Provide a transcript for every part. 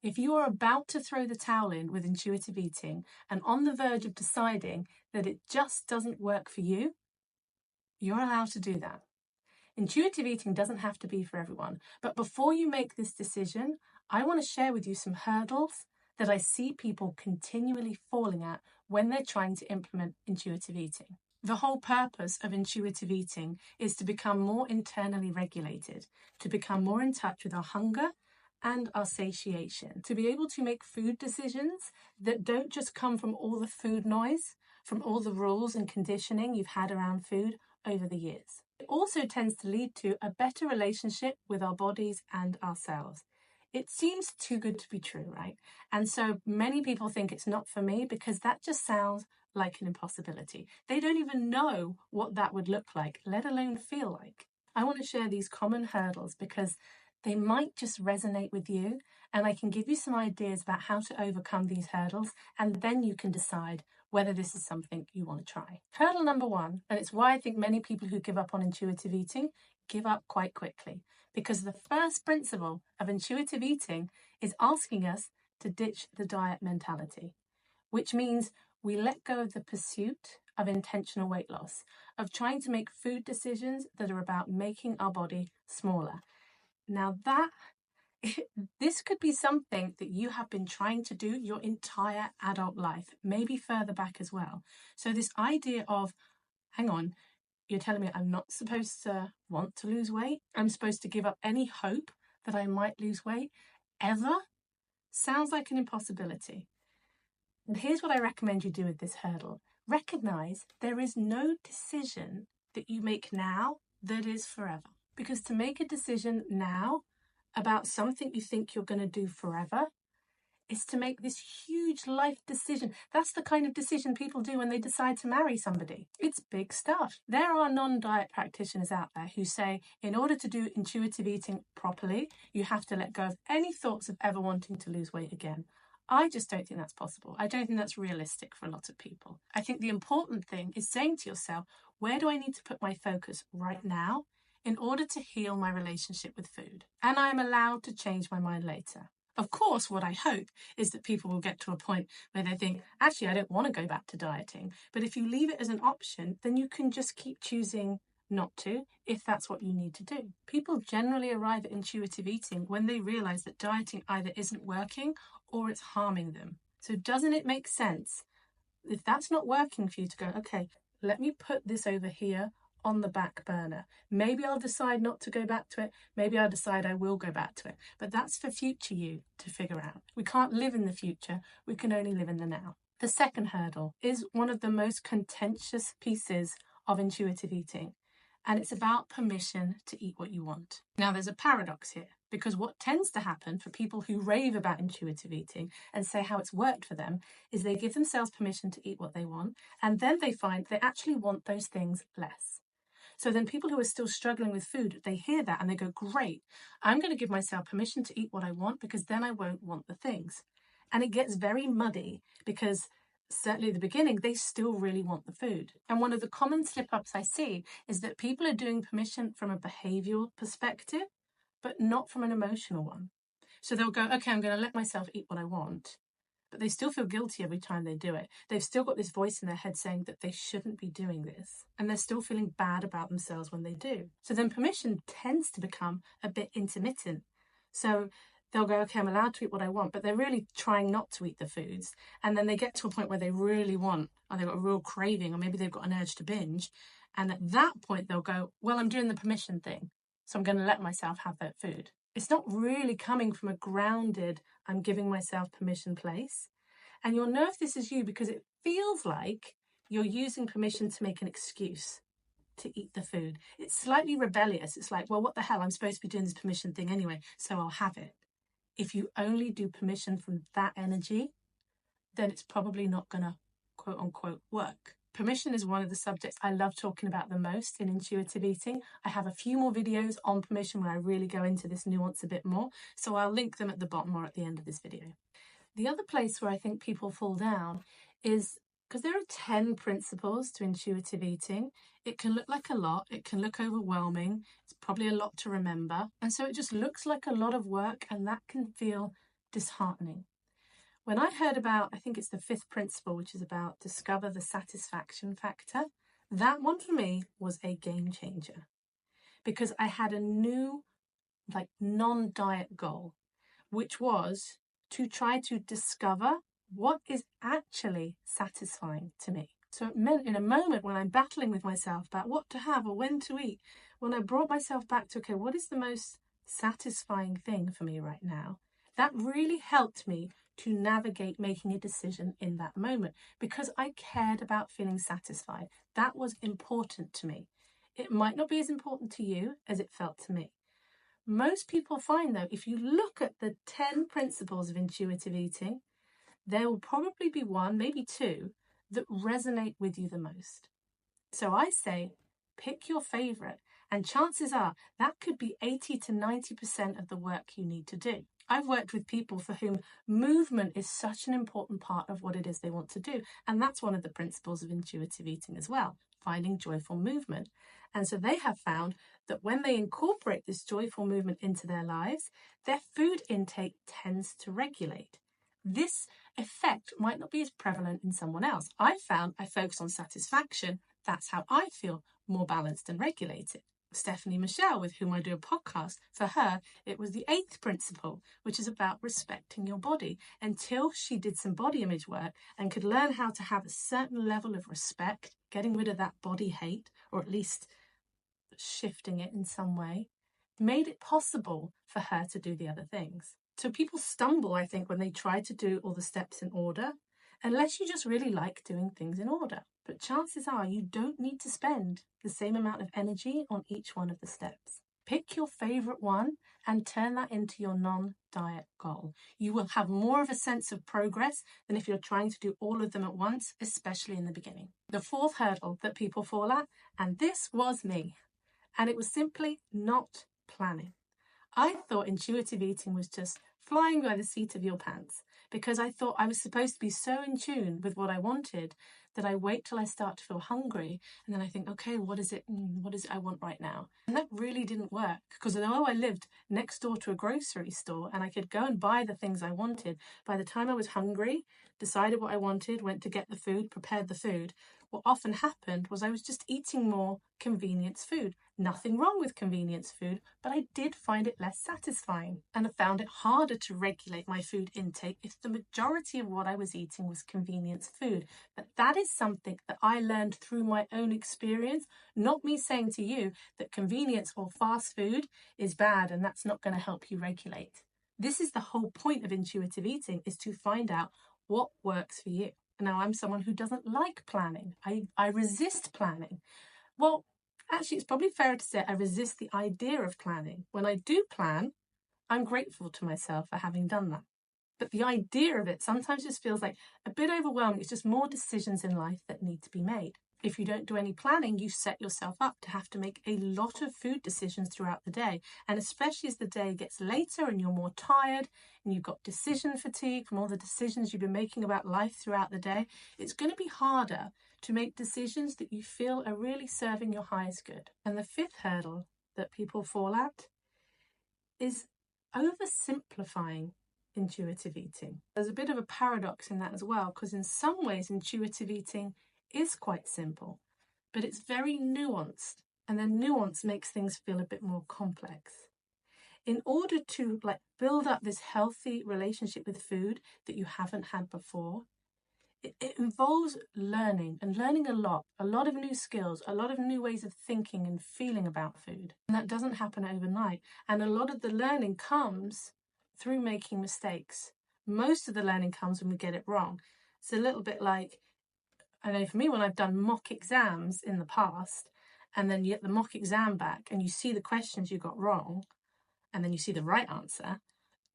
If you are about to throw the towel in with intuitive eating and on the verge of deciding that it just doesn't work for you, you're allowed to do that. Intuitive eating doesn't have to be for everyone, but before you make this decision, I want to share with you some hurdles that I see people continually falling at when they're trying to implement intuitive eating. The whole purpose of intuitive eating is to become more internally regulated, to become more in touch with our hunger and our satiation, to be able to make food decisions that don't just come from all the food noise, from all the rules and conditioning you've had around food over the years. It also tends to lead to a better relationship with our bodies and ourselves. It seems too good to be true, right? And so many people think it's not for me because that just sounds like an impossibility. They don't even know what that would look like, let alone feel like. I want to share these common hurdles because they might just resonate with you, and I can give you some ideas about how to overcome these hurdles, and then you can decide whether this is something you want to try. Hurdle number one, and it's why I think many people who give up on intuitive eating give up quite quickly, because the first principle of intuitive eating is asking us to ditch the diet mentality, which means we let go of the pursuit of intentional weight loss, of trying to make food decisions that are about making our body smaller. Now this could be something that you have been trying to do your entire adult life, maybe further back as well. So this idea of, hang on, you're telling me I'm not supposed to want to lose weight? I'm supposed to give up any hope that I might lose weight ever? Sounds like an impossibility. And here's what I recommend you do with this hurdle. Recognize there is no decision that you make now that is forever. Because to make a decision now about something you think you're going to do forever is to make this huge life decision. That's the kind of decision people do when they decide to marry somebody. It's big stuff. There are non-diet practitioners out there who say in order to do intuitive eating properly, you have to let go of any thoughts of ever wanting to lose weight again. I just don't think that's possible. I don't think that's realistic for a lot of people. I think the important thing is saying to yourself, where do I need to put my focus right now in order to heal my relationship with food? And I'm allowed to change my mind later. Of course, what I hope is that people will get to a point where they think, actually, I don't want to go back to dieting. But if you leave it as an option, then you can just keep choosing not to, if that's what you need to do. People generally arrive at intuitive eating when they realize that dieting either isn't working or it's harming them. So doesn't it make sense, if that's not working for you, to go, okay, let me put this over here on the back burner. Maybe I'll decide not to go back to it. Maybe I'll decide I will go back to it. But that's for future you to figure out. We can't live in the future. We can only live in the now. The second hurdle is one of the most contentious pieces of intuitive eating. And it's about permission to eat what you want. Now, there's a paradox here, because what tends to happen for people who rave about intuitive eating and say how it's worked for them is they give themselves permission to eat what they want, and then they find they actually want those things less. So then people who are still struggling with food, they hear that and they go, great, I'm going to give myself permission to eat what I want because then I won't want the things. And it gets very muddy because certainly at the beginning, they still really want the food. And one of the common slip-ups I see is that people are doing permission from a behavioral perspective, but not from an emotional one. So they'll go, okay, I'm going to let myself eat what I want, but they still feel guilty every time they do it. They've still got this voice in their head saying that they shouldn't be doing this, and they're still feeling bad about themselves when they do. So then permission tends to become a bit intermittent. So they'll go, okay, I'm allowed to eat what I want, but they're really trying not to eat the foods. And then they get to a point where they really want, or they've got a real craving, or maybe they've got an urge to binge. And at that point, they'll go, well, I'm doing the permission thing, so I'm going to let myself have that food. It's not really coming from a grounded, I'm giving myself permission place. And you'll know if this is you because it feels like you're using permission to make an excuse to eat the food. It's slightly rebellious. It's like, well, what the hell? I'm supposed to be doing this permission thing anyway, so I'll have it. If you only do permission from that energy, then it's probably not going to quote unquote work. Permission is one of the subjects I love talking about the most in intuitive eating. I have a few more videos on permission where I really go into this nuance a bit more, so I'll link them at the bottom or at the end of this video. The other place where I think people fall down is because there are 10 principles to intuitive eating. It can look like a lot, it can look overwhelming, it's probably a lot to remember, and so it just looks like a lot of work, and that can feel disheartening. When I heard about, I think it's the 5th principle, which is about discover the satisfaction factor, that one for me was a game changer because I had a new, non-diet goal, which was to try to discover what is actually satisfying to me. So it meant in a moment when I'm battling with myself about what to have or when to eat, when I brought myself back to, okay, what is the most satisfying thing for me right now? That really helped me to navigate making a decision in that moment because I cared about feeling satisfied. That was important to me. It might not be as important to you as it felt to me. Most people find, though, if you look at the 10 principles of intuitive eating, there will probably be one, maybe two, that resonate with you the most. So I say, pick your favorite, and chances are that could be 80 to 90% of the work you need to do. I've worked with people for whom movement is such an important part of what it is they want to do, and that's one of the principles of intuitive eating as well, finding joyful movement. And so they have found that when they incorporate this joyful movement into their lives, their food intake tends to regulate. This effect might not be as prevalent in someone else. I found I focus on satisfaction. That's how I feel more balanced and regulated. Stephanie Michelle, with whom I do a podcast, for her, it was the 8th principle, which is about respecting your body. Until she did some body image work and could learn how to have a certain level of respect, getting rid of that body hate, or at least shifting it in some way, made it possible for her to do the other things. So people stumble, I think, when they try to do all the steps in order, unless you just really like doing things in order. But chances are you don't need to spend the same amount of energy on each one of the steps. Pick your favorite one and turn that into your non-diet goal. You will have more of a sense of progress than if you're trying to do all of them at once, especially in the beginning. The 4th hurdle that people fall at, and this was me, and it was simply not planning. I thought intuitive eating was just flying by the seat of your pants because I thought I was supposed to be so in tune with what I wanted that I wait till I start to feel hungry and then I think, okay, what is it I want right now? And that really didn't work because although I lived next door to a grocery store and I could go and buy the things I wanted, by the time I was hungry, decided what I wanted, went to get the food, prepared the food, what often happened was I was just eating more convenience food. Nothing wrong with convenience food, but I did find it less satisfying. And I found it harder to regulate my food intake if the majority of what I was eating was convenience food. But that is something that I learned through my own experience, not me saying to you that convenience or fast food is bad and that's not going to help you regulate. This is the whole point of intuitive eating, is to find out what works for you. Now, I'm someone who doesn't like planning. I resist planning. Well, actually, it's probably fairer to say I resist the idea of planning. When I do plan, I'm grateful to myself for having done that. But the idea of it sometimes just feels like a bit overwhelming. It's just more decisions in life that need to be made. If you don't do any planning, you set yourself up to have to make a lot of food decisions throughout the day. And especially as the day gets later and you're more tired and you've got decision fatigue from all the decisions you've been making about life throughout the day, it's going to be harder to make decisions that you feel are really serving your highest good. And the 5th hurdle that people fall at is oversimplifying intuitive eating. There's a bit of a paradox in that as well, because in some ways intuitive eating is quite simple, but it's very nuanced, and then nuance makes things feel a bit more complex. In order to build up this healthy relationship with food that you haven't had before, it involves learning a lot of new skills, a lot of new ways of thinking and feeling about food. And that doesn't happen overnight. And a lot of the learning comes through making mistakes. Most of the learning comes when we get it wrong. It's a little bit like, I know for me, when I've done mock exams in the past, and then you get the mock exam back and you see the questions you got wrong, and then you see the right answer,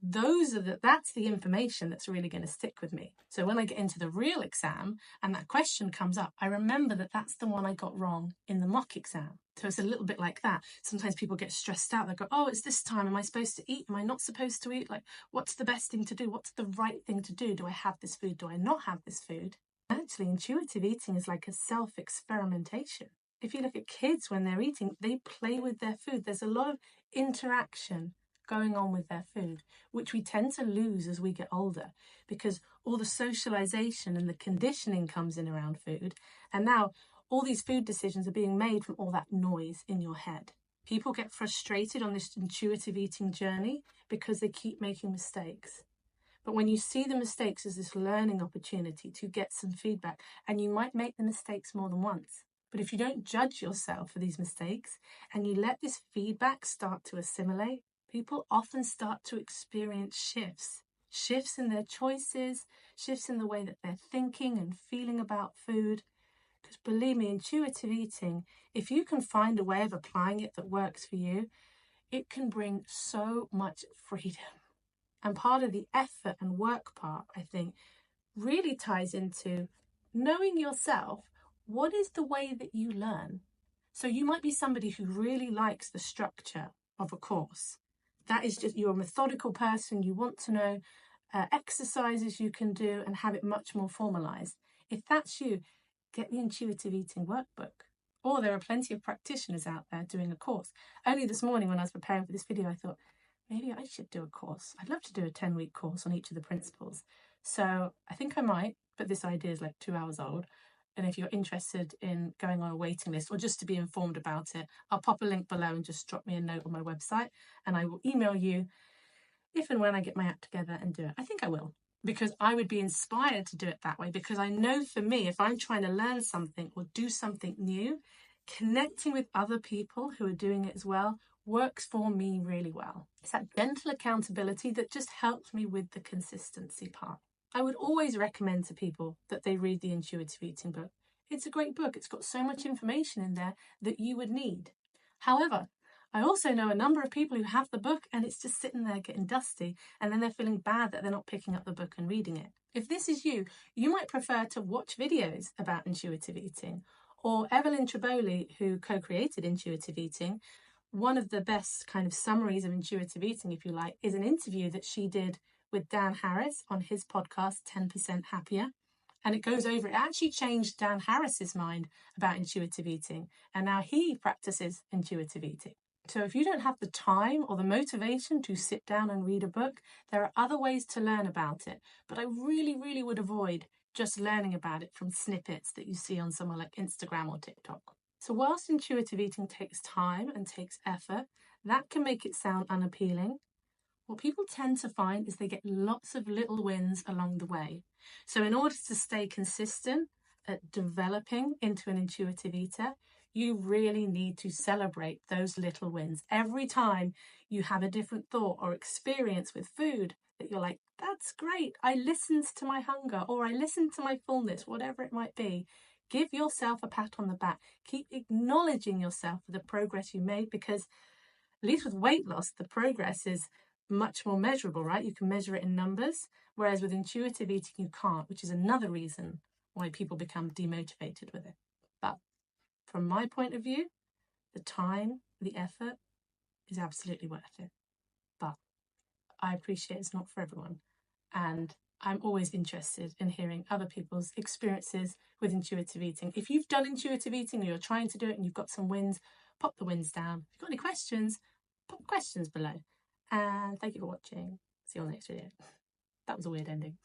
that's the information that's really going to stick with me. So when I get into the real exam and that question comes up, I remember that that's the one I got wrong in the mock exam. So it's a little bit like that. Sometimes people get stressed out. They go, oh, it's this time. Am I supposed to eat? Am I not supposed to eat? What's the best thing to do? What's the right thing to do? Do I have this food? Do I not have this food? Actually, intuitive eating is like a self-experimentation. If you look at kids when they're eating, they play with their food. There's a lot of interaction going on with their food, which we tend to lose as we get older because all the socialization and the conditioning comes in around food. And now all these food decisions are being made from all that noise in your head. People get frustrated on this intuitive eating journey because they keep making mistakes. But when you see the mistakes as this learning opportunity to get some feedback, and you might make the mistakes more than once, but if you don't judge yourself for these mistakes and you let this feedback start to assimilate, people often start to experience shifts in their choices, shifts in the way that they're thinking and feeling about food. Because believe me, intuitive eating, if you can find a way of applying it that works for you, it can bring so much freedom. And part of the effort and work part, I think, really ties into knowing yourself. What is the way that you learn? So you might be somebody who really likes the structure of a course. That is just, you're a methodical person. You want to know exercises you can do and have it much more formalized. If that's you, get the intuitive eating workbook. Or there are plenty of practitioners out there doing a course. Only this morning when I was preparing for this video, I thought, maybe I should do a course. I'd love to do a 10-week course on each of the principles. So I think I might, but this idea is like 2 hours old. And if you're interested in going on a waiting list or just to be informed about it, I'll pop a link below and just drop me a note on my website and I will email you if and when I get my act together and do it. I think I will, because I would be inspired to do it that way, because I know for me, if I'm trying to learn something or do something new, connecting with other people who are doing it as well works for me really well. It's that gentle accountability that just helps me with the consistency part. I would always recommend to people that they read the Intuitive Eating book. It's a great book. It's got so much information in there that you would need. However, I also know a number of people who have the book and it's just sitting there getting dusty, and then they're feeling bad that they're not picking up the book and reading it. If this is you, you might prefer to watch videos about intuitive eating. Or Evelyn Tribole, who co-created Intuitive Eating, one of the best kind of summaries of intuitive eating, if you like, is an interview that she did with Dan Harris on his podcast, 10% Happier. And it goes over, it actually changed Dan Harris's mind about intuitive eating. And now he practices intuitive eating. So if you don't have the time or the motivation to sit down and read a book, there are other ways to learn about it. But I really, really would avoid just learning about it from snippets that you see on somewhere like Instagram or TikTok. So whilst intuitive eating takes time and takes effort, that can make it sound unappealing. What people tend to find is they get lots of little wins along the way. So in order to stay consistent at developing into an intuitive eater, you really need to celebrate those little wins. Every time you have a different thought or experience with food that you're like, that's great, I listened to my hunger, or I listened to my fullness, whatever it might be, give yourself a pat on the back. Keep acknowledging yourself for the progress you made, because at least with weight loss, the progress is much more measurable, right? You can measure it in numbers, whereas with intuitive eating, you can't, which is another reason why people become demotivated with it. But from my point of view, the time, the effort is absolutely worth it. But I appreciate it's not for everyone. And I'm always interested in hearing other people's experiences with intuitive eating. If you've done intuitive eating or you're trying to do it and you've got some wins, pop the wins down. If you've got any questions, pop questions below. And thank you for watching. See you on the next video. That was a weird ending.